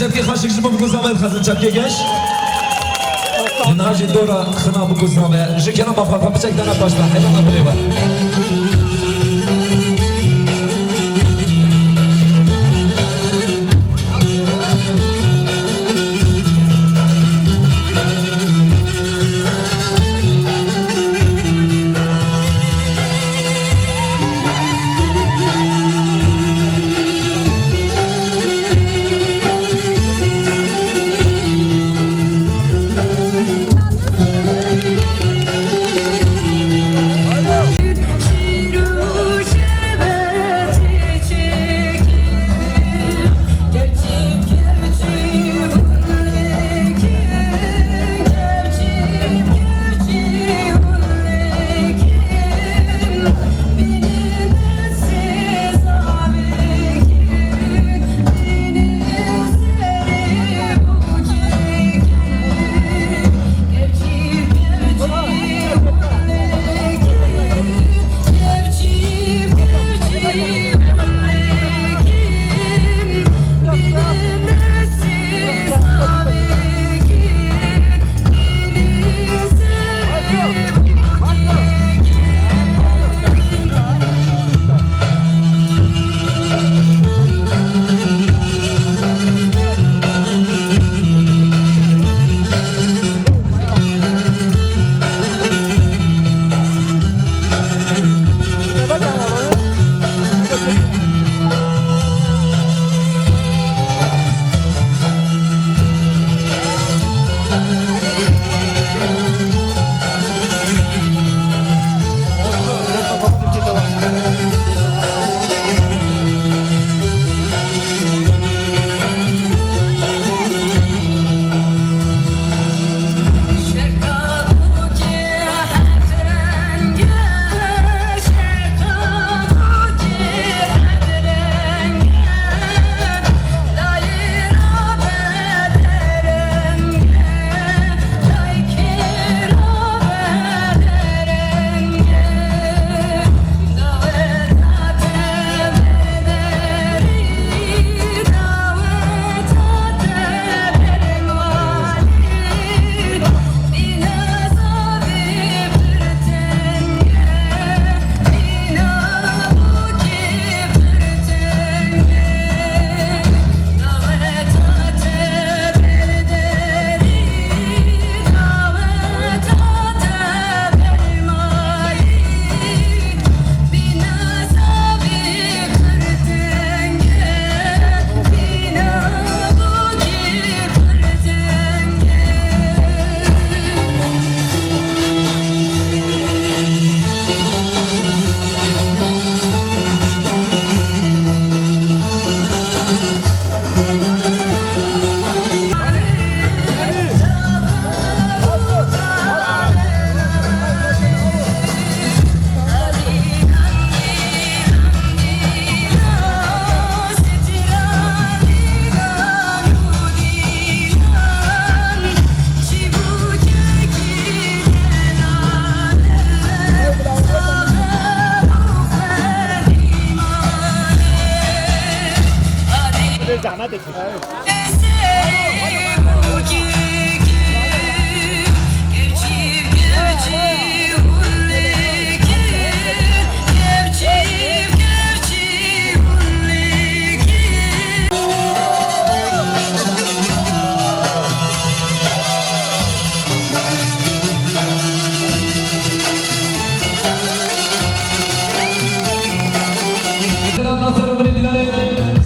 چپکی خاشک شما بگذارم خزن چپکی گش نهاجی دورا خنا بگذارم جکرم با پاپا بچک دارم باش به حیوان بلیوه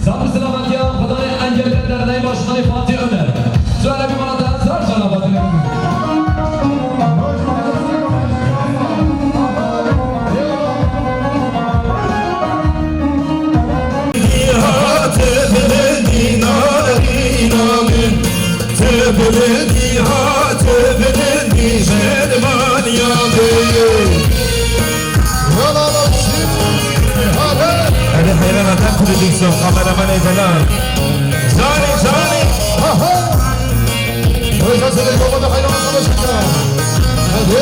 Sabır selamet ya, Fadayı Engeller Derneği Başkanı Fatih Ömer. Şöyle bir bana da sar sana Fatih Ömer. Hadi hayranata prodüksiyon kameraman edeler. Zani. Özel seni babada hayranat savaşında. Hadi.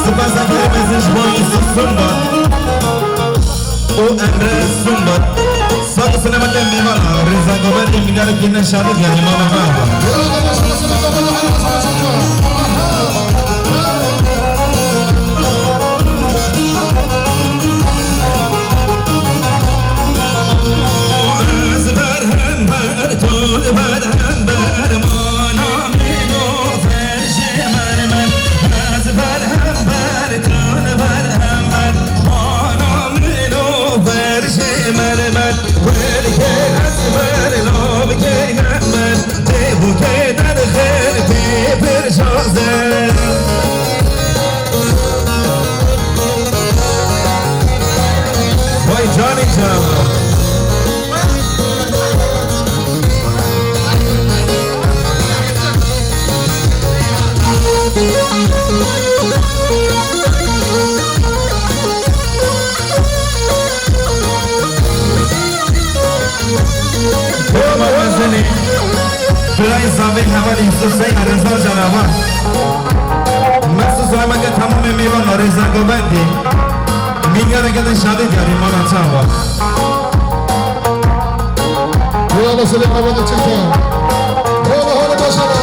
Sıfasa girmezin boyusu sunma. O emre sunma. Sadı sinemata mimara. Rıza Goberdi milyarı yine şadı yani mama. Yolda başkasının babada hayranat savaşında. Vay canım. Burayı sabit havali Yusuf Sayın Rıza Canava Mesut Süleyman'da tamam meyvan Rıza Gobendi Milyara kadar şadı yani mana çava Yolda seni babada çıktı. Yolda hadi başarı.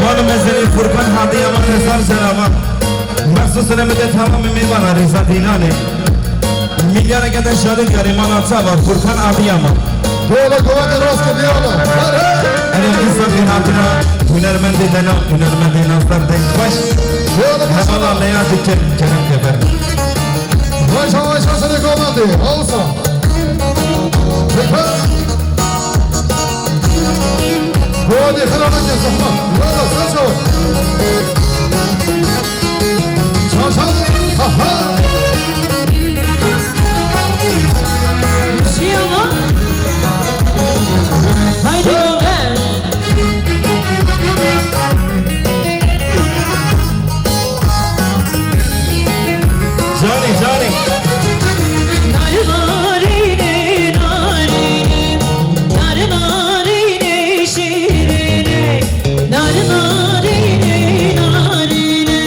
Malum mesele Furkan Hadi Yaman Rıza Canava Mesut Süleyman'da tamam meyvan Rıza Dinali Milyara kadar şadı yani mana çava Furkan Hadi Yaman Yolda kuvvetli rastgele diyorlar. Hadi. Elim insan binatına Hünermendi dena Hünermendi nazlar denk baş Yolda başarı. Hemen Allah'a diken Kerem Keber Başa seni kuvvetli. Olsa. Peki. Hadi kıramak yazın. Yolda sen çabuk. Çarşaf. Haydi Gober. Johnny Narine, narine, narine, şirine. Narine, narine, narine,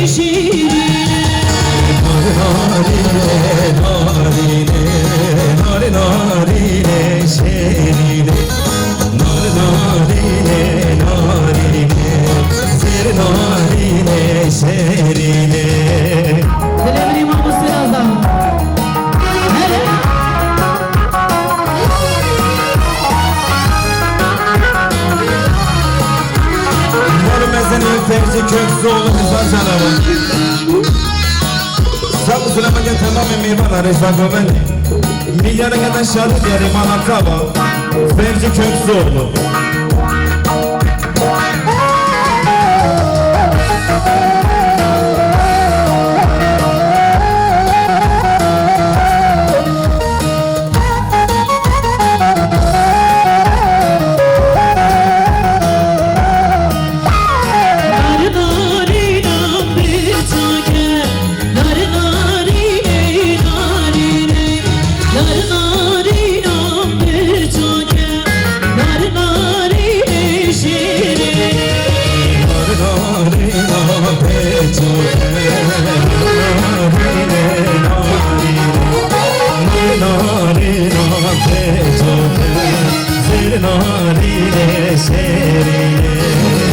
şirine. Narine şerine Narine Zir narine şerine Dilerim İmam Sinaz'dan. Hele. Görmezen ülkemci köksü olur Rıza Canava Sabı Süleyman'da tamamı meyvana Rıza Gobendi Milyara kadar şadı diyari manataba Sevci köksü olur şerine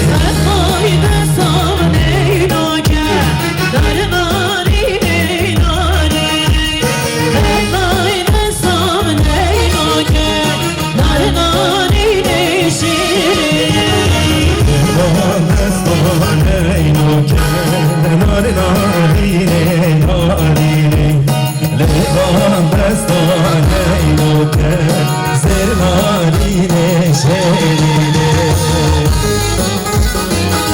Sarmaydı savne nake Nare nare nare Sarmaydı savne nake Nare nare şirine Levan destane inoke Nari nari nari Levan destane inoke Zer nari şerine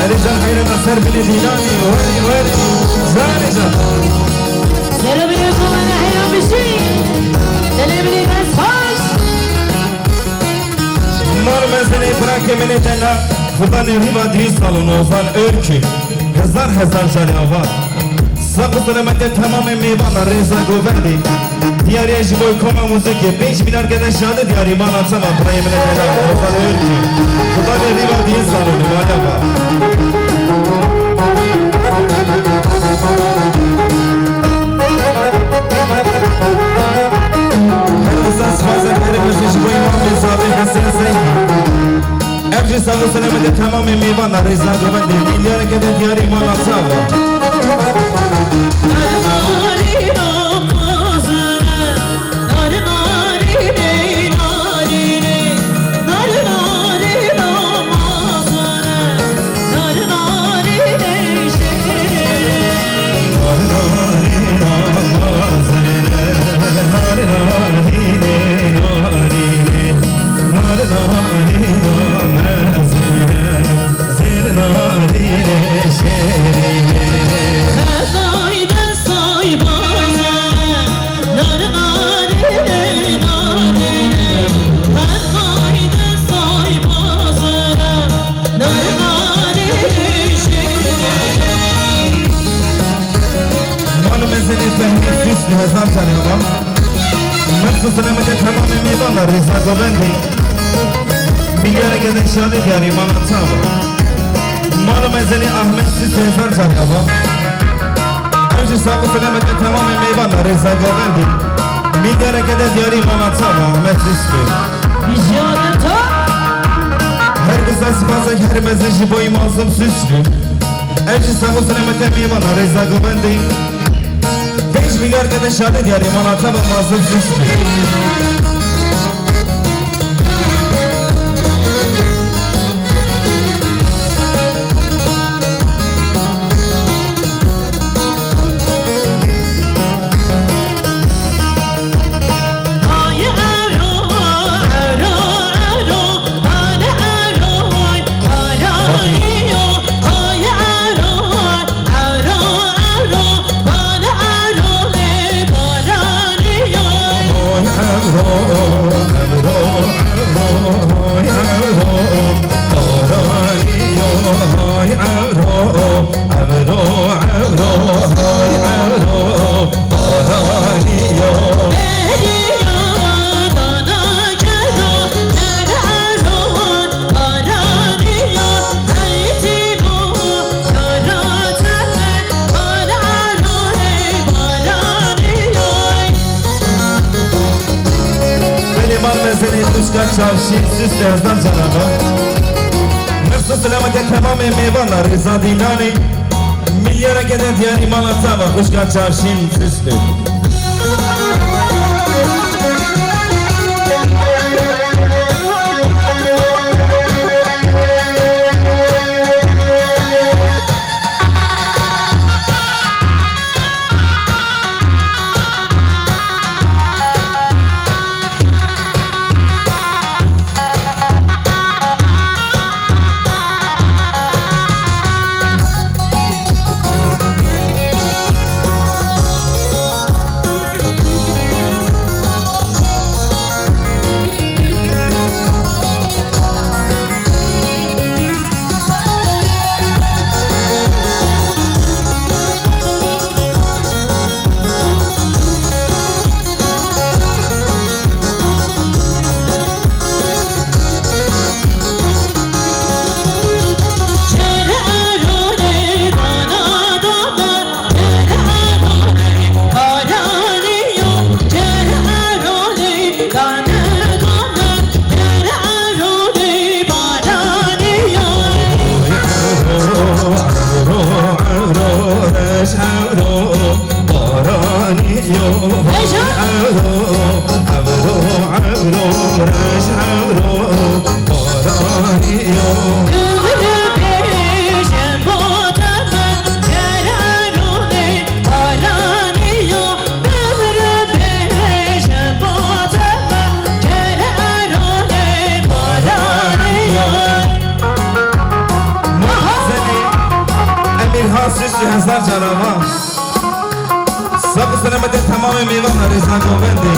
Ercan hayran asar bile dilani Veri veri Zanican Selamünaleyküm ve hayran bir şey Selamünaleyküm hoş Mor mezeni bırak emini tena Fıdan riva değil salonu ozan örkü Hezar hezar canavar Sakı selametle tamamen meyvana reza goverdi Diyariye jiboy koma müzik 5 bin arkadaş şadı diyari man atsama Bırak emini tena ozan örkü Fıdan riva değil salonu vada var Her esas bazen her mesaj jiboy imam mezabi Hasan Zeyni Evci sağlı selamete tamamen meyvana reza goverdi Milyara kadar diyari man atsama Nare nare namazına Nare nare nare Nare nare namazına Nare nare şerine Kazaydı saybana Nare nare nare Kazaydı saybana Nare nare şerine Manu mezeni fehmi süslü hesap tanıyamam Nasıl selamete tamamen meyvana reza goverdi Milyara kadar şadı diyari man atsama Manu mezeni Ahmet süslü hesap tanıyamam Evci sağlı selamete tamamen meyvana reza goverdi Milyara kadar diyari man atsama Ahmet süslü Vijyonata Her kısa sıfazak her mesajı boyum ağzım süslü Evci sağlı selamete meyvana reza goverdi 5 bin arkadaş şadı diyari man atsama ağzım süslü Ay aro aro aro Hane aro arayıyor Ay aro aro aro Hane aro hep aranıyor Oy avro, avro, avro, oy avro Toraniyo, oy avro, avro, avro, oy avro Toraniyo Veriyor bana kero Nere aron aranıyor Haydi bu kara tepe Bana aron hep aranıyor Benim anmezeni tuşka çavşi süslü yazdan canama Nasıl selamete tamamen meyvana rıza dinani Milyara kadar diyari man atsama Kuşka çavşin süslü عبرو باراني يوم عبرو عبرو عبرو رش عبرو باراني يوم Sisi hazar canava Sab selamet tamam meyvan rıza govendi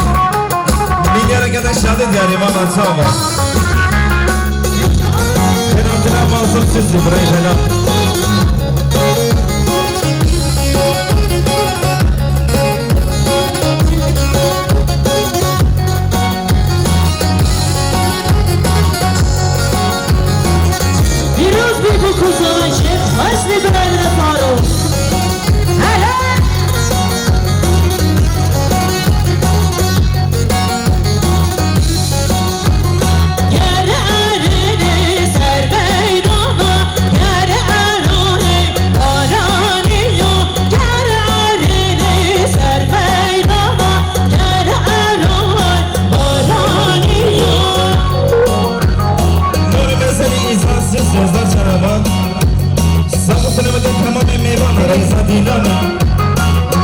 Milyara kadar şadı diyari mama çava Kenan kenan mazlum sisi burayı helal Biraz bir bu kuzaycı Asli birader Faruk Hele Gel erini ser meydana Gel erini aranıyor Gel erini ser meydana Gel erini aranıyor Nuri mesele insansız sözler canava Sabı selamet tamam meyvan rıza dilana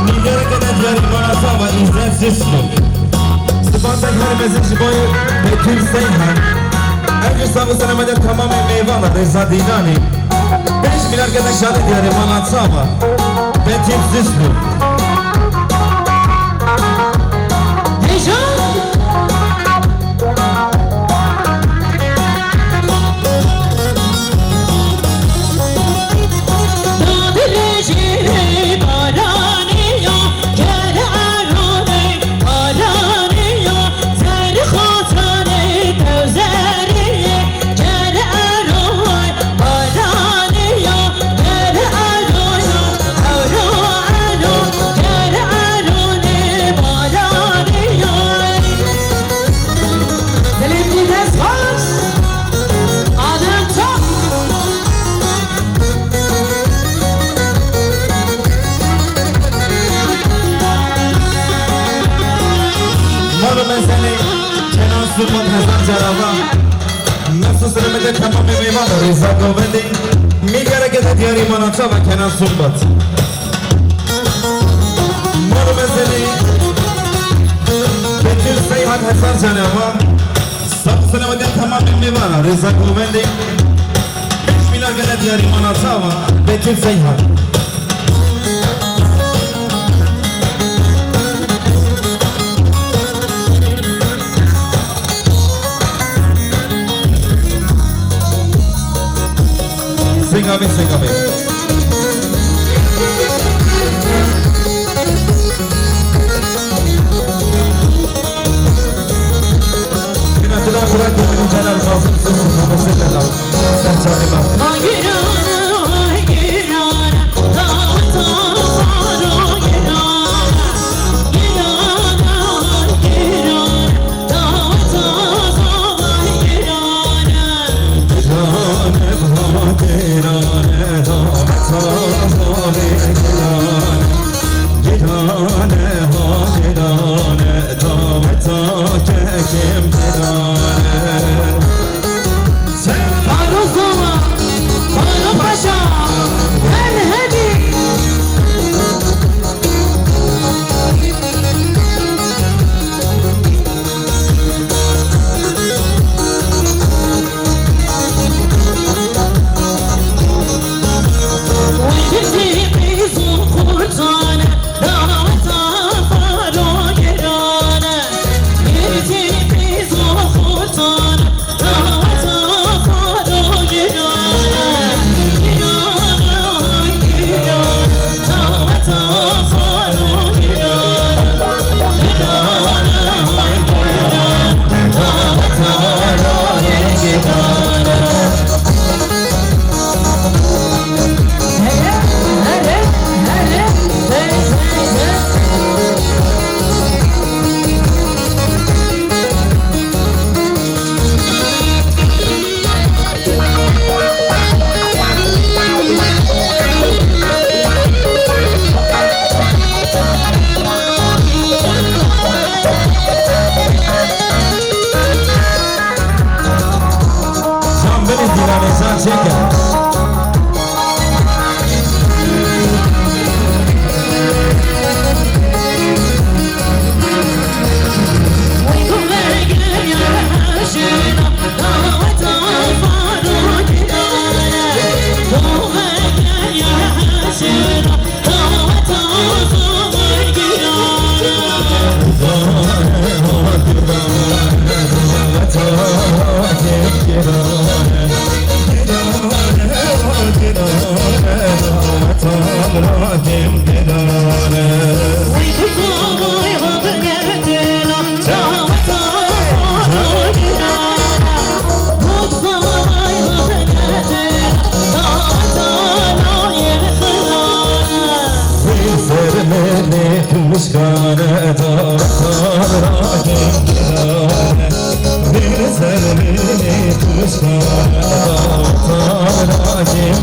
Milyara kadar diyari bana çava İzzet sisli Sıfata her mesaj boyu Betül Seyhan Önce sabı selamet tamam meyvan rıza dilani 5 milyar kadar şadı diyari bana çava Betül sisli Heyecan Dağdileceğim aranıyor Gel erini aranıyor Ser hatanı tözeriye Gel erini aranıyor Gel erini aranıyor Gel erini aranıyor Selim Gides var Adem Top Malı mesele Kenan Sunman Hazar Carava Nasıl selamet tamam meyvan rıza govendi Milyara kadar diyari bana çava Kenan Sunman Malı mesele Betül Seyhan Hazar Carava Sabı selamet tamam meyvan rıza govendi 5 milyar kadar diyari bana çava Betül Seyhan Singame, singame. Kina tira kura kini jalan kalsın sesi nefesi kadar. Sen çağırma. Girana, girana, dağıta sarı girana Girana, girana, dağıta sarı girana Girane bha girane dağıta sarı girane Girane ha girane dağıta kekim girane Faruk Zoma, sermeni Tuşkane dağlara gel bir sermeni Tuşkane dağlara gel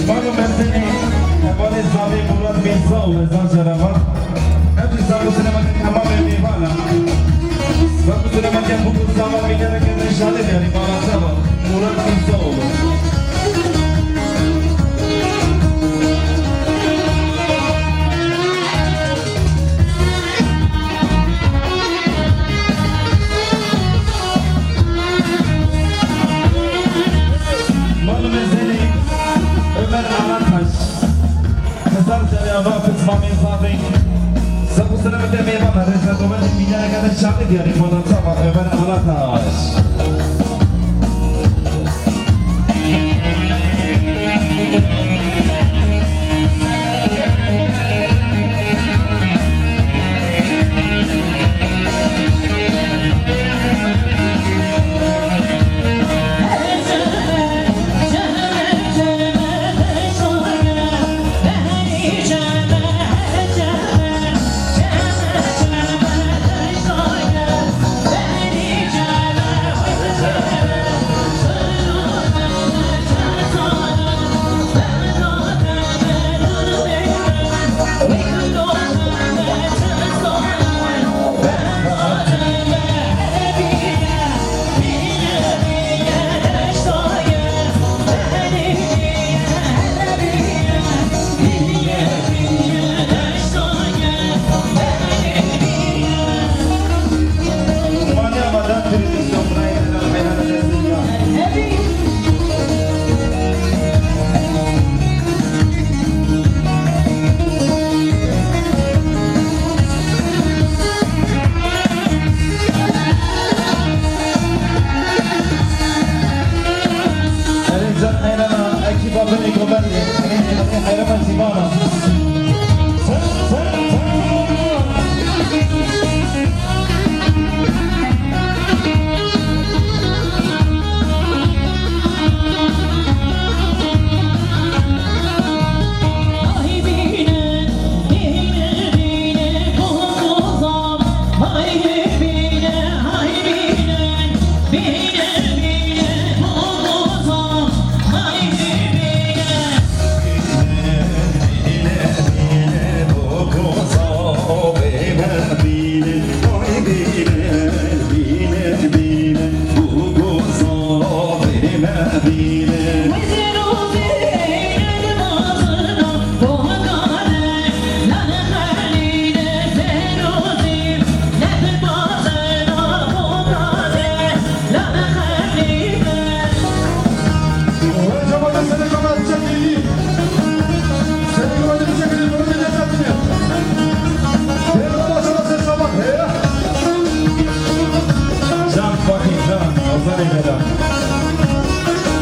Mano Merteni, Vale Zavi Murat Bin Saul, Ezan Şarafat. Hepsi Sabu Sinemat'ın tamamen bir bana. Sabu Sinemat'ın bu zaman milyara kadar şahit yani bana sabah. Murat Bin Saul. Mano Merteni, Ömer Anataş, Kızlar Cerrahı Kısmamin Zavi. Sabu Sinemat'ın bir bana. Reza Domen'in milyara kadar şahit yani bana sabah. Ömer Anataş.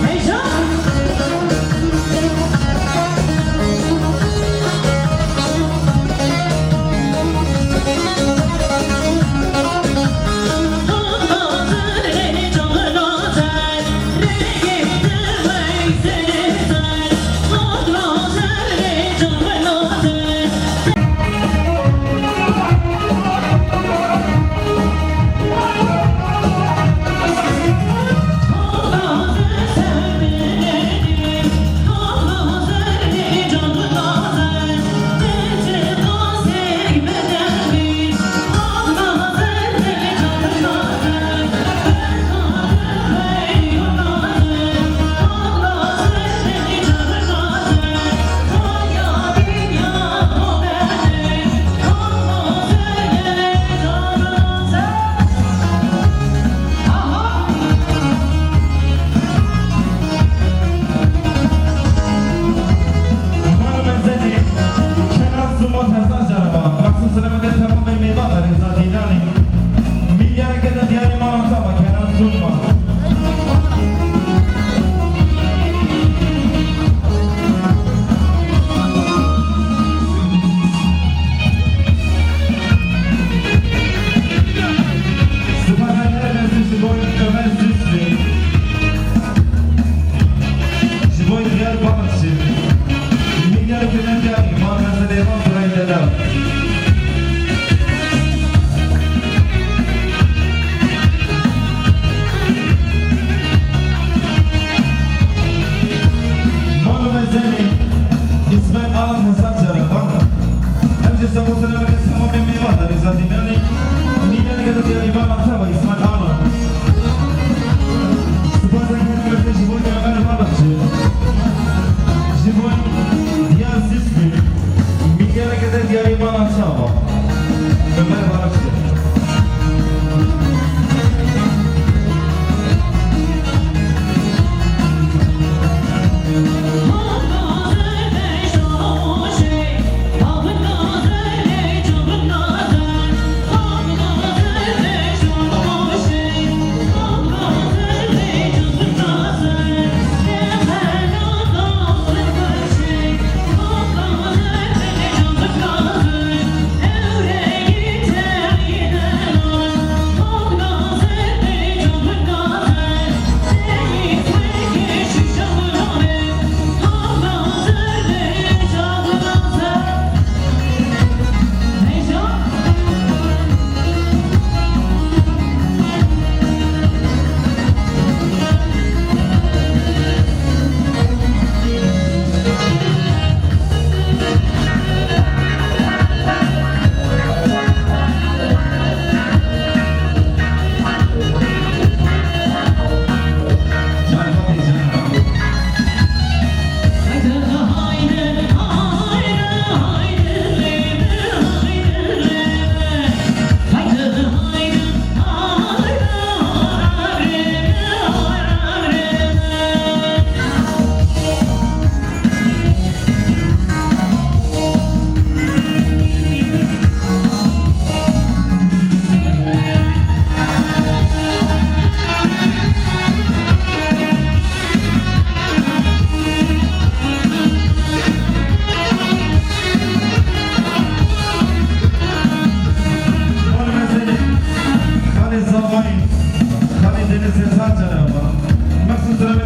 Heyecan!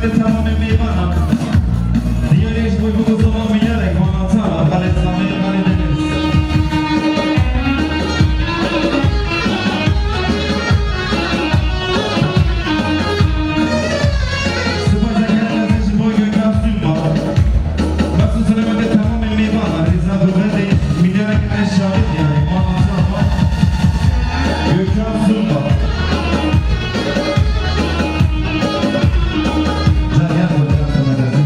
de tamamen meyvana. Diğer iş boyu bu zaman milyarek bana atar. Halet zamaya hallederiz. Sıfırca gelen ateşi boy gökhan sürma. Nasıl söylemede tamamen meyvana. Rıza Böbeli milyarek eşyalı yani. Bana atar. Gökhan sürma. Can yer koyacağım sana da.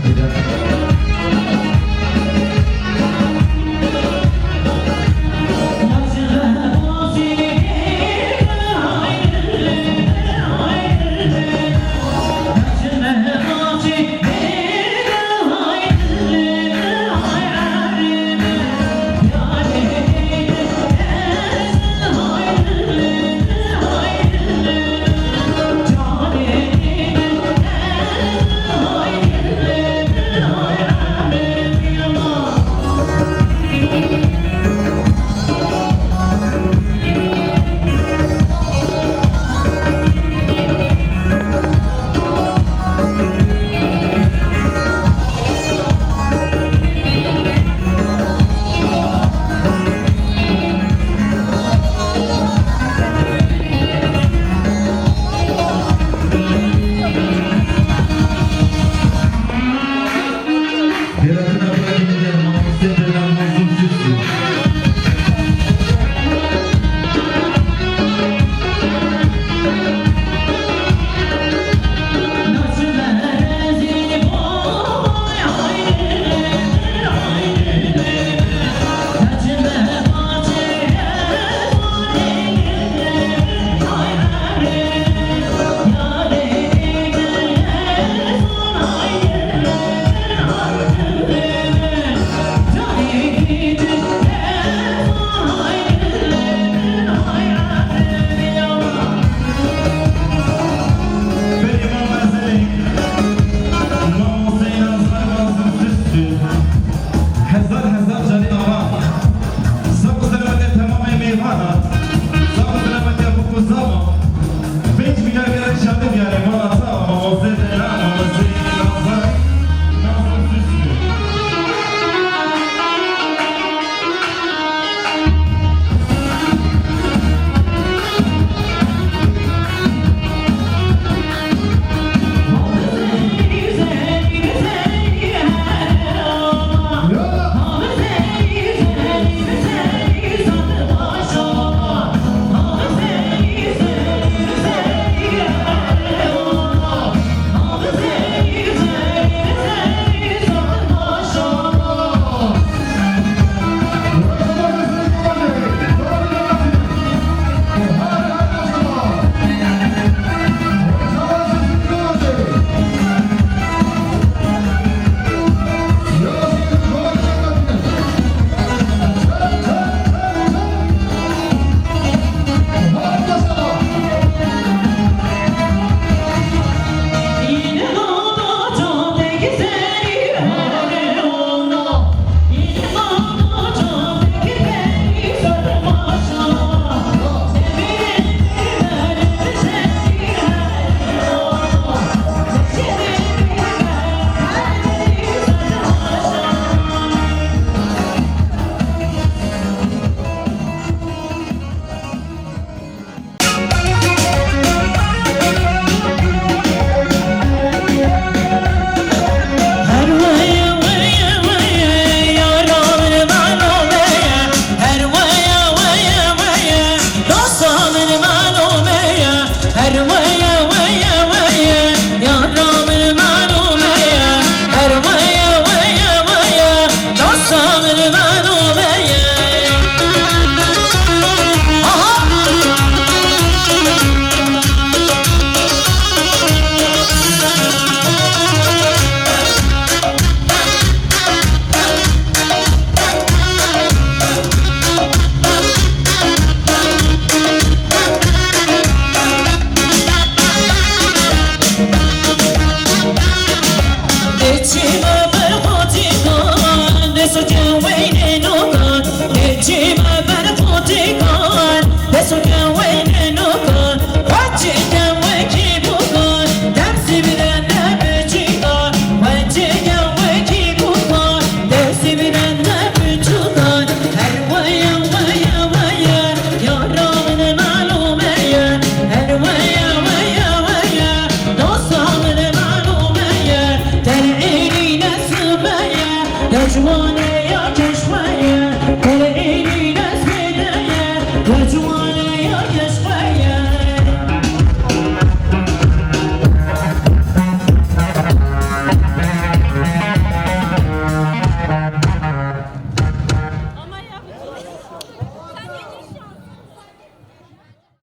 جوانی